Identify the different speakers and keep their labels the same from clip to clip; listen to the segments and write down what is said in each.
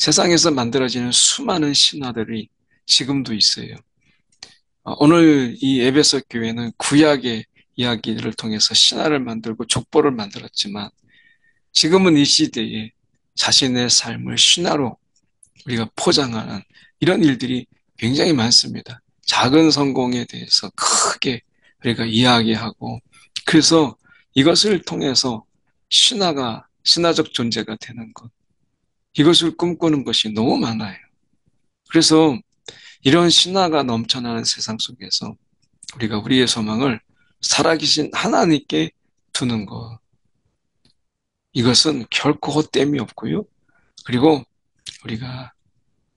Speaker 1: 세상에서 만들어지는 수많은 신화들이 지금도 있어요. 오늘 이 에베소 교회는 구약의 이야기를 통해서 신화를 만들고 족보를 만들었지만 지금은 이 시대에 자신의 삶을 신화로 우리가 포장하는 이런 일들이 굉장히 많습니다. 작은 성공에 대해서 크게 우리가 이야기하고 그래서 이것을 통해서 신화적 존재가 되는 것, 이것을 꿈꾸는 것이 너무 많아요. 그래서 이런 신화가 넘쳐나는 세상 속에서 우리가 우리의 소망을 살아계신 하나님께 두는 것. 이것은 결코 헛됨이 없고요. 그리고 우리가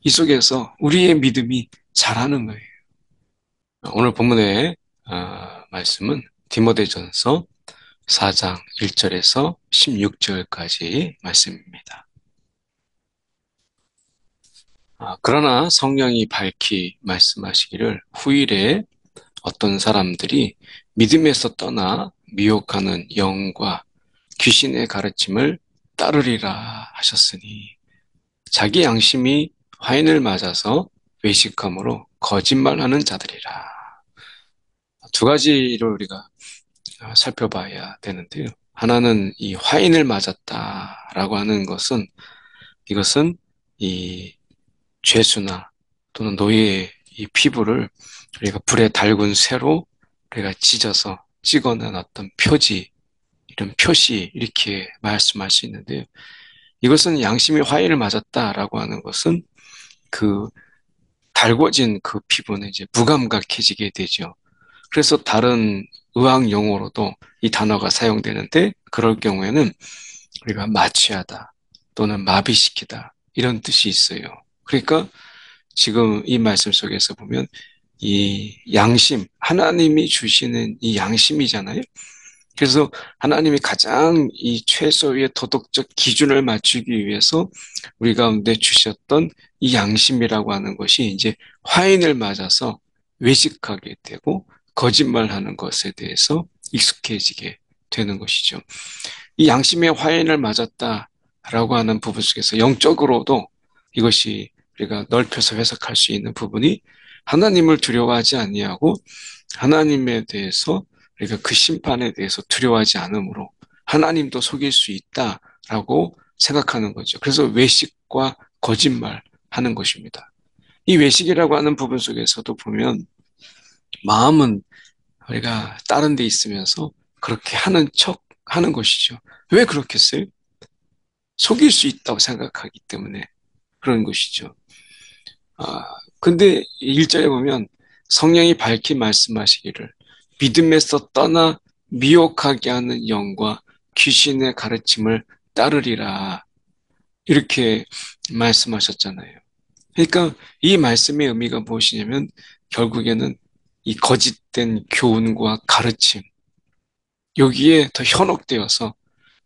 Speaker 1: 이 속에서 우리의 믿음이 자라는 거예요. 오늘 본문의 말씀은 디모데전서 4장 1절에서 16절까지 말씀입니다. 그러나 성령이 밝히 말씀하시기를 후일에 어떤 사람들이 믿음에서 떠나 미혹하는 영과 귀신의 가르침을 따르리라 하셨으니 자기 양심이 화인을 맞아서 외식함으로 거짓말하는 자들이라. 두 가지를 우리가 살펴봐야 되는데요. 하나는 이 화인을 맞았다라고 하는 것은 이것은 이 죄수나 또는 노예의 이 피부를 우리가 불에 달군 쇠로 우리가 찢어서 찍어낸 어떤 표지, 이런 표시 이렇게 말씀할 수 있는데요. 이것은 양심이 화인을 맞았다라고 하는 것은 그 달궈진 그 피부는 이제 무감각해지게 되죠. 그래서 다른 의학 용어로도 이 단어가 사용되는데 그럴 경우에는 우리가 마취하다 또는 마비시키다 이런 뜻이 있어요. 그러니까 지금 이 말씀 속에서 보면 이 양심, 하나님이 주시는 이 양심이잖아요. 그래서 하나님이 가장 이 최소의 도덕적 기준을 맞추기 위해서 우리 가운데 주셨던 이 양심이라고 하는 것이 이제 화인을 맞아서 외식하게 되고 거짓말하는 것에 대해서 익숙해지게 되는 것이죠. 이 양심의 화인을 맞았다라고 하는 부분 속에서 영적으로도 이것이 우리가 넓혀서 해석할 수 있는 부분이 하나님을 두려워하지 아니하고 하나님에 대해서 우리가 그 심판에 대해서 두려워하지 않으므로 하나님도 속일 수 있다라고 생각하는 거죠. 그래서 외식과 거짓말 하는 것입니다. 이 외식이라고 하는 부분 속에서도 보면 마음은 우리가 다른 데 있으면서 그렇게 하는 척 하는 것이죠. 왜 그렇겠어요? 속일 수 있다고 생각하기 때문에 그런 것이죠. 아, 근데 1절에 보면 성령이 밝히 말씀하시기를 믿음에서 떠나 미혹하게 하는 영과 귀신의 가르침을 따르리라. 이렇게 말씀하셨잖아요. 그러니까 이 말씀의 의미가 무엇이냐면 결국에는 이 거짓된 교훈과 가르침, 여기에 더 현혹되어서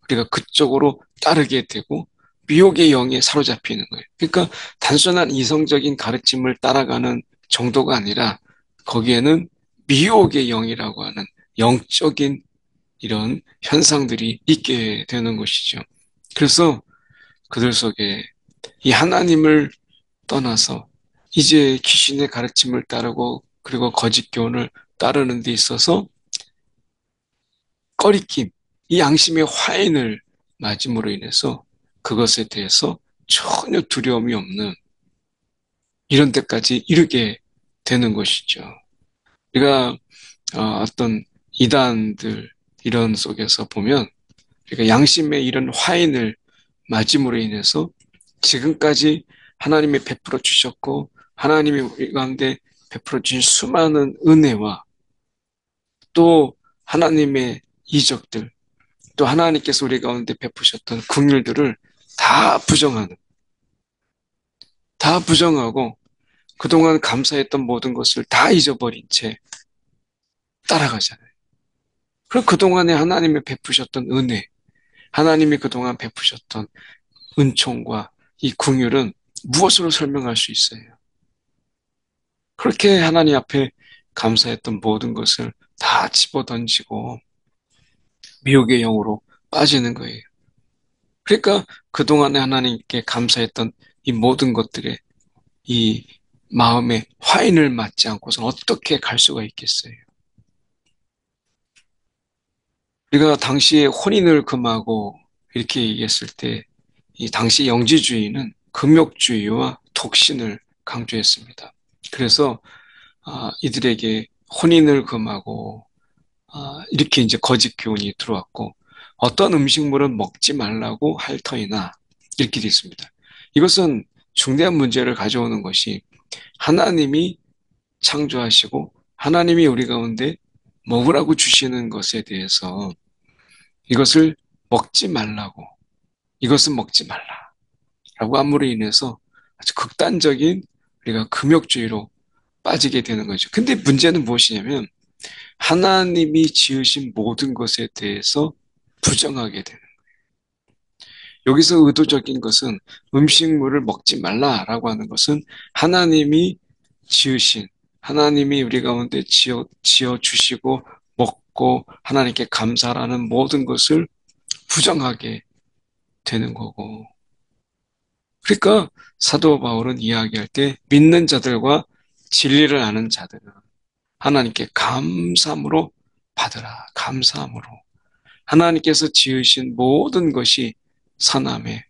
Speaker 1: 우리가 그쪽으로 따르게 되고 미혹의 영에 사로잡히는 거예요. 그러니까 단순한 이성적인 가르침을 따라가는 정도가 아니라 거기에는 미혹의 영이라고 하는 영적인 이런 현상들이 있게 되는 것이죠. 그래서 그들 속에 이 하나님을 떠나서 이제 귀신의 가르침을 따르고 그리고 거짓 교훈을 따르는 데 있어서 꺼리낌, 이 양심의 화인을 맞음으로 인해서 그것에 대해서 전혀 두려움이 없는 이런 데까지 이르게 되는 것이죠. 우리가 어떤 이단들 이런 속에서 보면 우리가 양심의 이런 화인을 맞음으로 인해서 지금까지 하나님이 베풀어 주셨고 하나님이 우리 가운데 베풀어 주신 수많은 은혜와 또 하나님의 이적들 또 하나님께서 우리 가운데 베푸셨던 긍휼들을 다 부정하는, 다 부정하고 그동안 감사했던 모든 것을 다 잊어버린 채 따라가잖아요. 그럼 그동안에 하나님이 베푸셨던 은혜, 하나님이 그동안 베푸셨던 은총과 이 긍휼은 무엇으로 설명할 수 있어요? 그렇게 하나님 앞에 감사했던 모든 것을 다 집어던지고 미혹의 영으로 빠지는 거예요. 그러니까 그동안에 하나님께 감사했던 이 모든 것들에 이 마음에 화인을 맞지 않고서는 어떻게 갈 수가 있겠어요? 우리가 당시에 혼인을 금하고 이렇게 얘기했을 때, 이 당시 영지주의는 금욕주의와 독신을 강조했습니다. 그래서 이들에게 혼인을 금하고 이렇게 이제 거짓 교훈이 들어왔고 어떤 음식물은 먹지 말라고 할 터이나 이렇게 되어 있습니다. 이것은 중대한 문제를 가져오는 것이 하나님이 창조하시고 하나님이 우리 가운데 먹으라고 주시는 것에 대해서 이것을 먹지 말라고, 이것은 먹지 말라라고 함으로 인해서 아주 극단적인 우리가 금욕주의로 빠지게 되는 거죠. 근데 문제는 무엇이냐면 하나님이 지으신 모든 것에 대해서 부정하게 되는. 여기서 의도적인 것은 음식물을 먹지 말라라고 하는 것은 하나님이 지으신, 하나님이 우리 가운데 지어 주시고 먹고 하나님께 감사라는 모든 것을 부정하게 되는 거고. 그러니까 사도 바울은 이야기할 때 믿는 자들과 진리를 아는 자들은 하나님께 감사함으로 받으라. 감사함으로. 하나님께서 지으신 모든 것이 선함에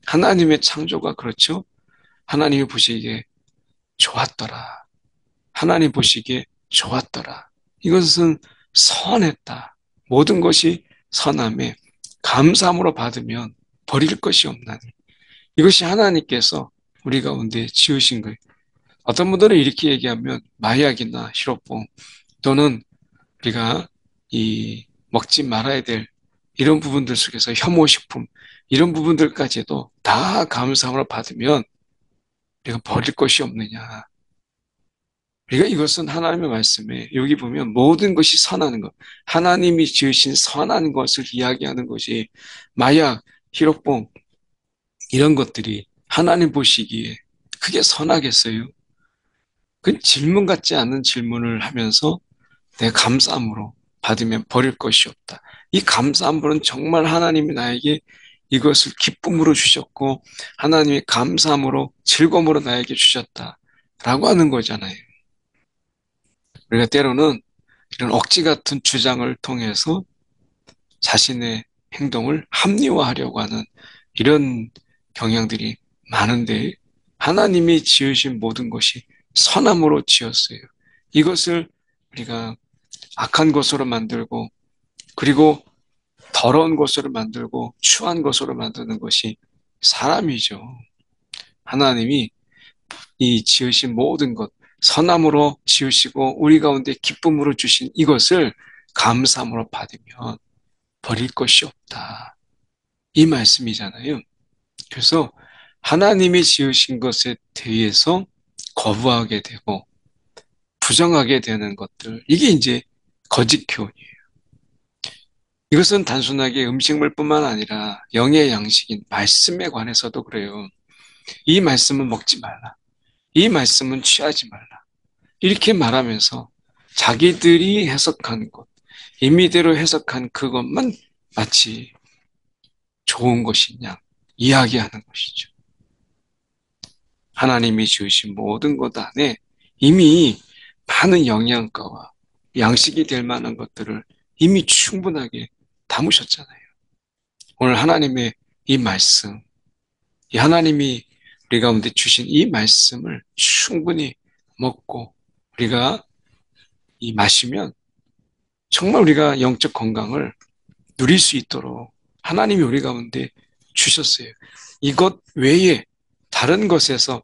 Speaker 1: 하나님의 창조가 그렇죠? 하나님이 보시기에 좋았더라. 하나님 보시기에 좋았더라. 이것은 선했다. 모든 것이 선함에 감사함으로 받으면 버릴 것이 없나니. 이것이 하나님께서 우리 가운데 지으신 거예요. 어떤 분들은 이렇게 얘기하면 마약이나 실업봉 또는 우리가 이 먹지 말아야 될 이런 부분들 속에서 혐오식품 이런 부분들까지도 다 감사함으로 받으면 내가 버릴 것이 없느냐. 우리가 이것은 하나님의 말씀에 여기 보면 모든 것이 선하는 것, 하나님이 지으신 선한 것을 이야기하는 것이 마약, 히로뽕 이런 것들이 하나님 보시기에 그게 선하겠어요? 그 질문 같지 않은 질문을 하면서 내 감사함으로 받으면 버릴 것이 없다. 이 감사함으로는 정말 하나님이 나에게 이것을 기쁨으로 주셨고 하나님이 감사함으로 즐거움으로 나에게 주셨다. 라고 하는 거잖아요. 우리가 때로는 이런 억지 같은 주장을 통해서 자신의 행동을 합리화하려고 하는 이런 경향들이 많은데 하나님이 지으신 모든 것이 선함으로 지었어요. 이것을 우리가 악한 것으로 만들고 그리고 더러운 것으로 만들고 추한 것으로 만드는 것이 사람이죠. 하나님이 이 지으신 모든 것, 선함으로 지으시고 우리 가운데 기쁨으로 주신 이것을 감사함으로 받으면 버릴 것이 없다. 이 말씀이잖아요. 그래서 하나님이 지으신 것에 대해서 거부하게 되고 부정하게 되는 것들, 이게 이제 거짓 교훈이에요. 이것은 단순하게 음식물뿐만 아니라 영의 양식인 말씀에 관해서도 그래요. 이 말씀은 먹지 말라. 이 말씀은 취하지 말라. 이렇게 말하면서 자기들이 해석한 것, 임의대로 해석한 그것만 마치 좋은 것이냐 이야기하는 것이죠. 하나님이 지으신 모든 것 안에 이미 많은 영양가와 양식이 될 만한 것들을 이미 충분하게 담으셨잖아요. 오늘 하나님의 이 말씀, 이 하나님이 우리 가운데 주신 이 말씀을 충분히 먹고 우리가 이 마시면 정말 우리가 영적 건강을 누릴 수 있도록 하나님이 우리 가운데 주셨어요. 이것 외에 다른 것에서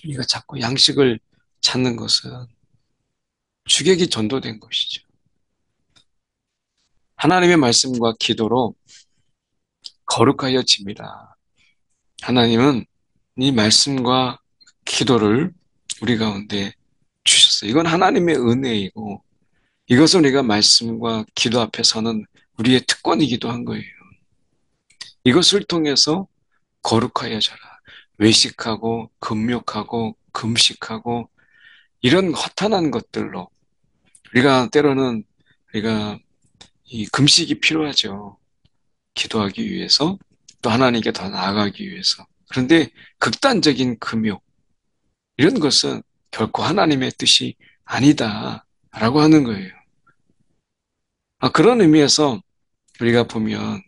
Speaker 1: 우리가 자꾸 양식을 찾는 것은 주객이 전도된 것이죠. 하나님의 말씀과 기도로 거룩하여 짐이라. 하나님은 이 말씀과 기도를 우리 가운데 주셨어요. 이건 하나님의 은혜이고 이것은 우리가 말씀과 기도 앞에 서는 우리의 특권이기도 한 거예요. 이것을 통해서 거룩하여져라. 외식하고 금욕하고 금식하고 이런 허탄한 것들로 우리가 때로는 우리가 이 금식이 필요하죠. 기도하기 위해서 또 하나님께 더 나아가기 위해서. 그런데 극단적인 금욕, 이런 것은 결코 하나님의 뜻이 아니다라고 하는 거예요. 그런 의미에서 우리가 보면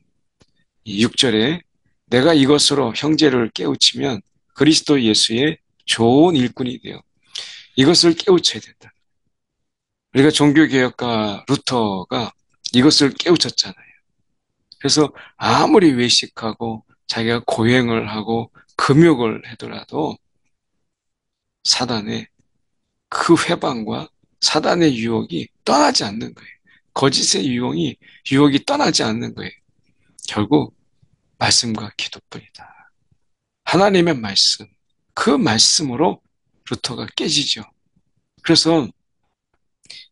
Speaker 1: 이 6절에 내가 이것으로 형제를 깨우치면 그리스도 예수의 좋은 일꾼이 되어 이것을 깨우쳐야 된다. 우리가 종교개혁가 루터가 이것을 깨우쳤잖아요. 그래서 아무리 외식하고 자기가 고행을 하고 금욕을 하더라도 사단의 그 회방과 사단의 유혹이 떠나지 않는 거예요. 거짓의 유혹이 떠나지 않는 거예요. 결국 말씀과 기도뿐이다. 하나님의 말씀, 그 말씀으로 루터가 깨지죠. 그래서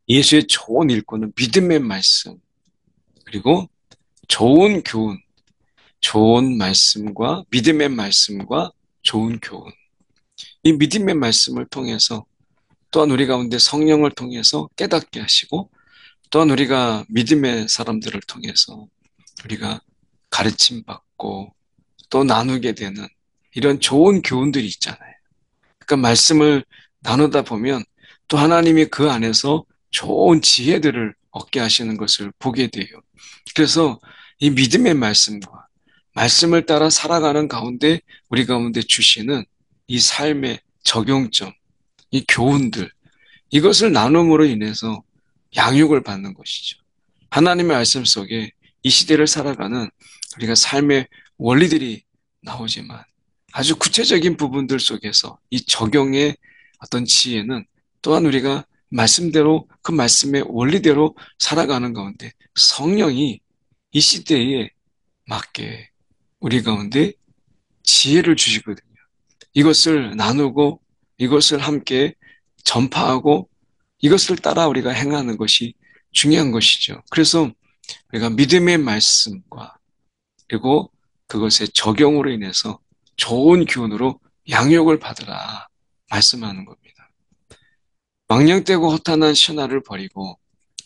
Speaker 1: 예수의 좋은 일꾼은 믿음의 말씀, 그리고 좋은 교훈, 좋은 말씀과 믿음의 말씀과 좋은 교훈. 이 믿음의 말씀을 통해서 또한 우리 가운데 성령을 통해서 깨닫게 하시고 또한 우리가 믿음의 사람들을 통해서 우리가 가르침 받고 또 나누게 되는 이런 좋은 교훈들이 있잖아요. 그러니까 말씀을 나누다 보면 또 하나님이 그 안에서 좋은 지혜들을 얻게 하시는 것을 보게 돼요. 그래서 이 믿음의 말씀과 말씀을 따라 살아가는 가운데 우리 가운데 주시는 이 삶의 적용점, 이 교훈들, 이것을 나눔으로 인해서 양육을 받는 것이죠. 하나님의 말씀 속에 이 시대를 살아가는 우리가 삶의 원리들이 나오지만 아주 구체적인 부분들 속에서 이 적용의 어떤 지혜는 또한 우리가 말씀대로 그 말씀의 원리대로 살아가는 가운데 성령이 이 시대에 맞게 우리 가운데 지혜를 주시거든요. 이것을 나누고 이것을 함께 전파하고 이것을 따라 우리가 행하는 것이 중요한 것이죠. 그래서 우리가 믿음의 말씀과 그리고 그것의 적용으로 인해서 좋은 기운으로 양육을 받으라 말씀하는 겁니다. 망령되고 허탄한 신화를 버리고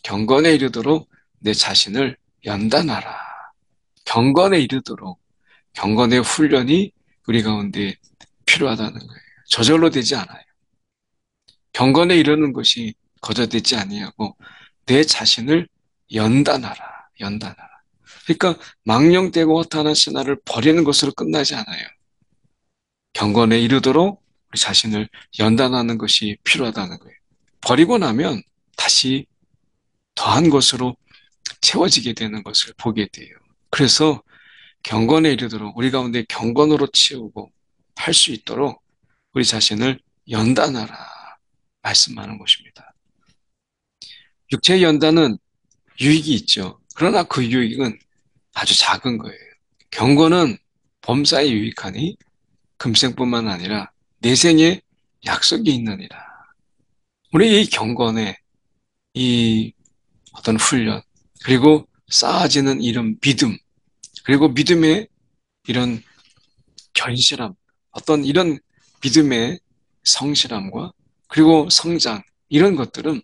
Speaker 1: 경건에 이르도록 내 자신을 연단하라. 경건에 이르도록 경건의 훈련이 우리 가운데 필요하다는 거예요. 저절로 되지 않아요. 경건에 이르는 것이 거저되지 아니하고 내 자신을 연단하라. 연단하라. 그러니까 망령되고 허탄한 신화를 버리는 것으로 끝나지 않아요. 경건에 이르도록 우리 자신을 연단하는 것이 필요하다는 거예요. 버리고 나면 다시 더한 것으로 채워지게 되는 것을 보게 돼요. 그래서 경건에 이르도록 우리 가운데 경건으로 채우고 할 수 있도록 우리 자신을 연단하라 말씀하는 것입니다. 육체의 연단은 유익이 있죠. 그러나 그 유익은 아주 작은 거예요. 경건은 범사에 유익하니 금생뿐만 아니라 내생에 약속이 있느니라. 우리 이 경건에 이 어떤 훈련, 그리고 쌓아지는 이런 믿음, 그리고 믿음의 이런 견실함, 어떤 이런 믿음의 성실함과 그리고 성장, 이런 것들은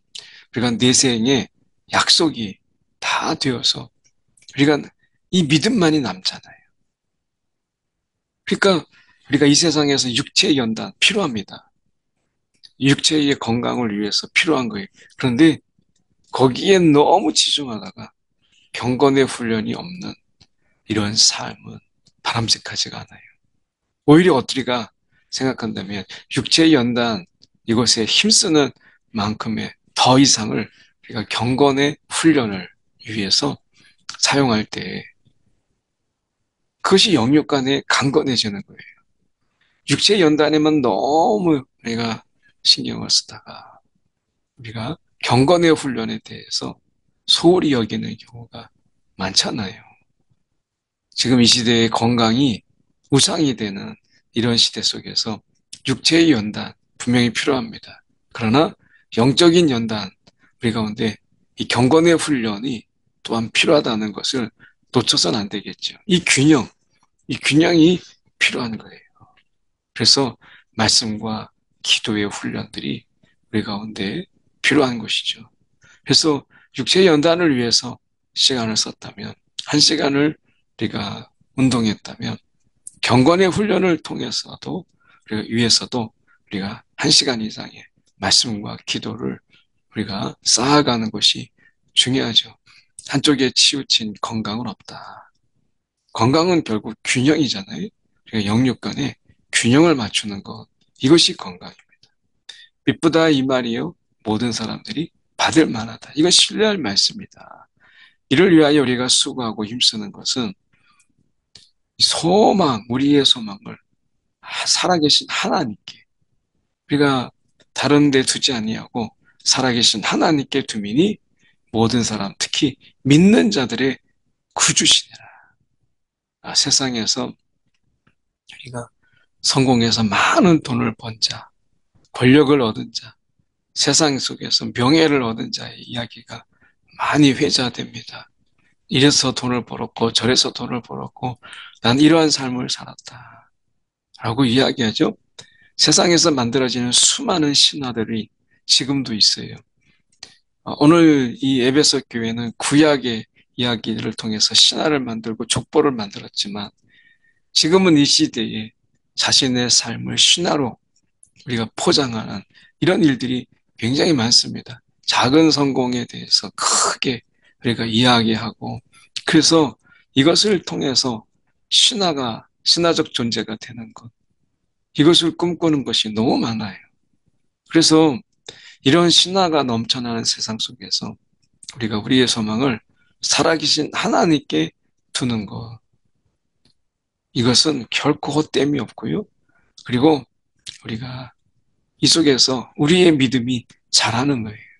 Speaker 1: 우리가 내생에 약속이 다 되어서 우리가 이 믿음만이 남잖아요. 그러니까 우리가 이 세상에서 육체의 연단 필요합니다. 육체의 건강을 위해서 필요한 거예요. 그런데 거기에 너무 치중하다가 경건의 훈련이 없는 이런 삶은 바람직하지가 않아요. 오히려 어떻게가 생각한다면 육체의 연단 이것에 힘쓰는 만큼의 더 이상을 우리가 경건의 훈련을 위해서 사용할 때 그것이 영육 간에 강건해지는 거예요. 육체의 연단에만 너무 우리가 신경을 쓰다가 우리가 경건의 훈련에 대해서 소홀히 여기는 경우가 많잖아요. 지금 이 시대의 건강이 우상이 되는 이런 시대 속에서 육체의 연단 분명히 필요합니다. 그러나 영적인 연단 우리 가운데 이 경건의 훈련이 또한 필요하다는 것을 놓쳐서는 안 되겠죠. 이 균형이 필요한 거예요. 그래서 말씀과 기도의 훈련들이 우리 가운데 필요한 것이죠. 그래서 육체의 연단을 위해서 시간을 썼다면, 한 시간을 우리가 운동했다면 경건의 훈련을 통해서도, 우리가 위해서도 우리가 1시간 이상의 말씀과 기도를 우리가 쌓아가는 것이 중요하죠. 한쪽에 치우친 건강은 없다. 건강은 결국 균형이잖아요. 우리가 영육 간에 균형을 맞추는 것. 이것이 건강입니다. 미쁘다 이 말이요. 모든 사람들이 받을 만하다. 이건 신뢰할 말씀이다. 이를 위하여 우리가 수고하고 힘쓰는 것은 소망, 우리의 소망을 살아계신 하나님께, 우리가 다른 데 두지 아니하고 살아계신 하나님께 두미니 모든 사람, 특히 믿는 자들의 구주시니라. 세상에서 우리가 성공해서 많은 돈을 번 자, 권력을 얻은 자, 세상 속에서 명예를 얻은 자의 이야기가 많이 회자됩니다. 이래서 돈을 벌었고 저래서 돈을 벌었고 난 이러한 삶을 살았다 라고 이야기하죠. 세상에서 만들어지는 수많은 신화들이 지금도 있어요. 오늘 이 에베소 교회는 구약의 이야기를 통해서 신화를 만들고 족보를 만들었지만 지금은 이 시대에 자신의 삶을 신화로 우리가 포장하는 이런 일들이 굉장히 많습니다. 작은 성공에 대해서 크게 우리가 이야기하고 그래서 이것을 통해서 신화적 존재가 되는 것. 이것을 꿈꾸는 것이 너무 많아요. 그래서 이런 신화가 넘쳐나는 세상 속에서 우리가 우리의 소망을 살아계신 하나님께 두는 것. 이것은 결코 헛됨이 없고요. 그리고 우리가 이 속에서 우리의 믿음이 자라는 거예요.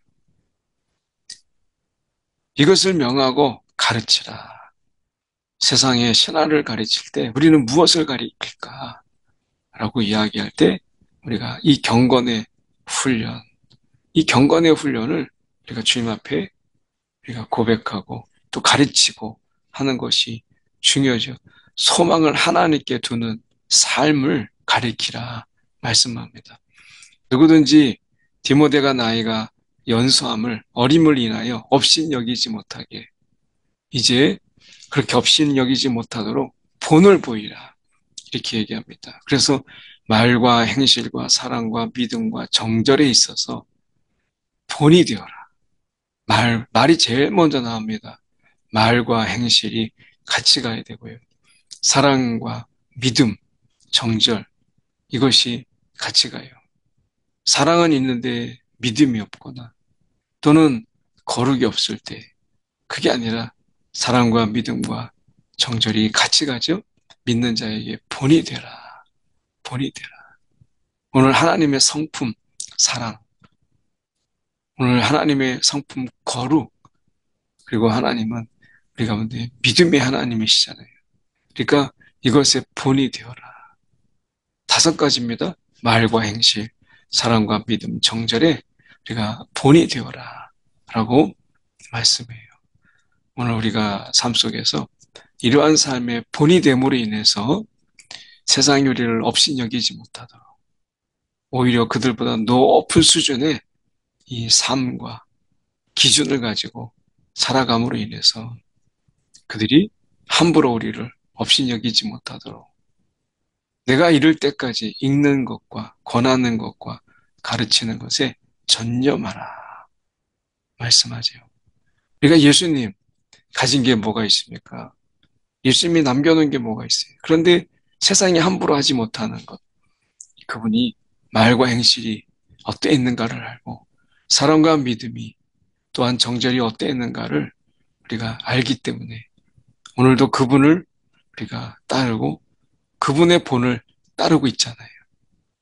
Speaker 1: 이것을 명하고 가르치라. 세상의 신화를 가르칠 때 우리는 무엇을 가르칠까? 라고 이야기할 때 우리가 이 경건의 훈련, 이 경건의 훈련을 우리가 주님 앞에 우리가 고백하고 또 가르치고 하는 것이 중요하죠. 소망을 하나님께 두는 삶을 가리키라 말씀합니다. 누구든지 디모데가 나이가 연소함을 어림을 인하여 업신 여기지 못하게 이제 그렇게 업신 여기지 못하도록 본을 보이라 이렇게 얘기합니다. 그래서 말과 행실과 사랑과 믿음과 정절에 있어서 본이 되어라. 말이 제일 먼저 나옵니다. 말과 행실이 같이 가야 되고요. 사랑과 믿음, 정절 이것이 같이 가요. 사랑은 있는데 믿음이 없거나 또는 거룩이 없을 때 그게 아니라 사랑과 믿음과 정절이 같이 가죠. 믿는 자에게 본이 되라. 본이 되라. 오늘 하나님의 성품 사랑, 오늘 하나님의 성품 거룩, 그리고 하나님은 우리 가운데 믿음의 하나님이시잖아요. 그러니까 이것의 본이 되어라. 5가지입니다. 말과 행실, 사랑과 믿음, 정절에 우리가 본이 되어라. 라고 말씀해요. 오늘 우리가 삶 속에서 이러한 삶의 본이 됨으로 인해서 세상이 우리를 업신여기지 못하도록 오히려 그들보다 높은 수준의 이 삶과 기준을 가지고 살아감으로 인해서 그들이 함부로 우리를 업신여기지 못하도록 내가 이를 때까지 읽는 것과 권하는 것과 가르치는 것에 전념하라 말씀하죠. 우리가 예수님 가진 게 뭐가 있습니까? 예수님이 남겨놓은 게 뭐가 있어요? 그런데 세상이 함부로 하지 못하는 것. 그분이 말과 행실이 어떠 있는가를 알고 사랑과 믿음이 또한 정절이 어떠 있는가를 우리가 알기 때문에 오늘도 그분을 우리가 따르고 그분의 본을 따르고 있잖아요.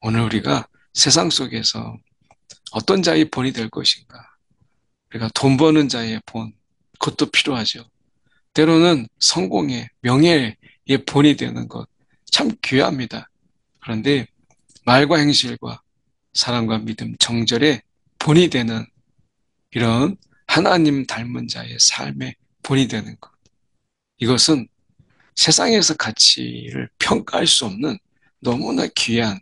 Speaker 1: 오늘 우리가 세상 속에서 어떤 자의 본이 될 것인가? 우리가 돈 버는 자의 본, 그것도 필요하죠. 때로는 성공의, 명예의 본이 되는 것, 참 귀합니다. 그런데 말과 행실과 사랑과 믿음, 정절의 본이 되는 이런 하나님 닮은 자의 삶의 본이 되는 것. 이것은 세상에서 가치를 평가할 수 없는 너무나 귀한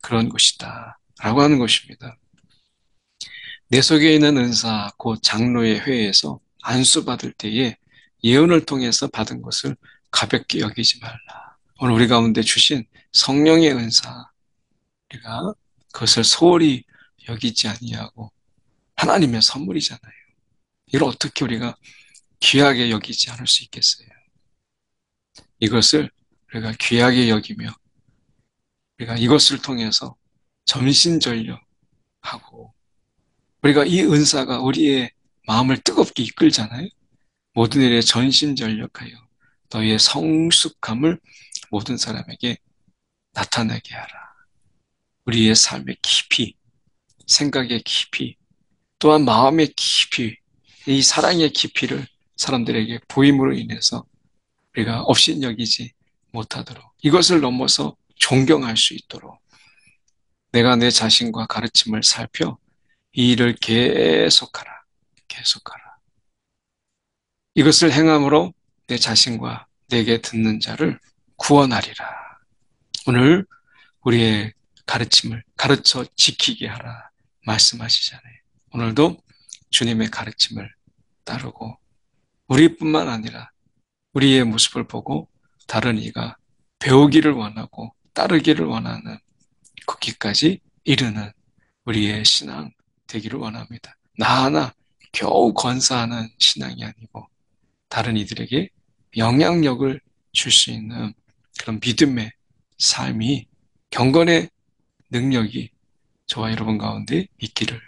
Speaker 1: 그런 것이다. 라고 하는 것입니다. 내 속에 있는 은사, 곧 장로의 회에서 안수받을 때에 예언을 통해서 받은 것을 가볍게 여기지 말라. 오늘 우리 가운데 주신 성령의 은사, 우리가 그것을 소홀히 여기지 아니하고 하나님의 선물이잖아요. 이걸 어떻게 우리가 귀하게 여기지 않을 수 있겠어요? 이것을 우리가 귀하게 여기며 우리가 이것을 통해서 전신전력하고 우리가 이 은사가 우리의 마음을 뜨겁게 이끌잖아요. 모든 일에 전신전력하여 너희의 성숙함을 모든 사람에게 나타내게 하라. 우리의 삶의 깊이, 생각의 깊이, 또한 마음의 깊이, 이 사랑의 깊이를 사람들에게 보임으로 인해서 우리가 업신여기지 못하도록 이것을 넘어서 존경할 수 있도록 내가 내 자신과 가르침을 살펴 이 일을 계속하라. 계속하라. 이것을 행함으로 내 자신과 내게 듣는 자를 구원하리라. 오늘 우리의 가르침을 가르쳐 지키게 하라 말씀하시잖아요. 오늘도 주님의 가르침을 따르고 우리뿐만 아니라 우리의 모습을 보고 다른 이가 배우기를 원하고 따르기를 원하는 거기까지 이르는 우리의 신앙 되기를 원합니다. 나 하나 겨우 건사하는 신앙이 아니고 다른 이들에게 영향력을 줄 수 있는 그런 믿음의 삶이 경건의 능력이 저와 여러분 가운데 있기를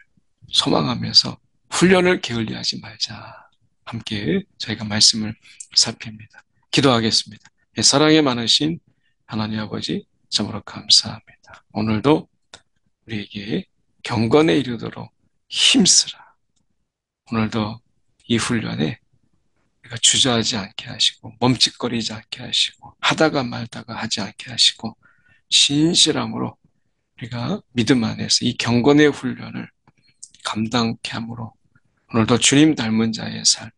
Speaker 1: 소망하면서 훈련을 게을리하지 말자. 함께 저희가 말씀을 살핍니다. 기도하겠습니다. 사랑에 많으신 하나님 아버지 참으로 감사합니다. 오늘도 우리에게 경건에 이르도록 힘쓰라. 오늘도 이 훈련에 우리가 주저하지 않게 하시고 멈칫거리지 않게 하시고 하다가 말다가 하지 않게 하시고 진실함으로 우리가 믿음 안에서 이 경건의 훈련을 감당케 함으로 오늘도 주님 닮은 자의 삶,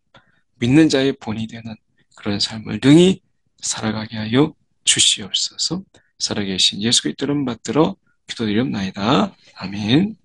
Speaker 1: 믿는 자의 본이 되는 그런 삶을 능히 살아가게 하여 주시옵소서. 살아계신 예수 그리스도를 받들어 기도드리옵나이다. 아멘.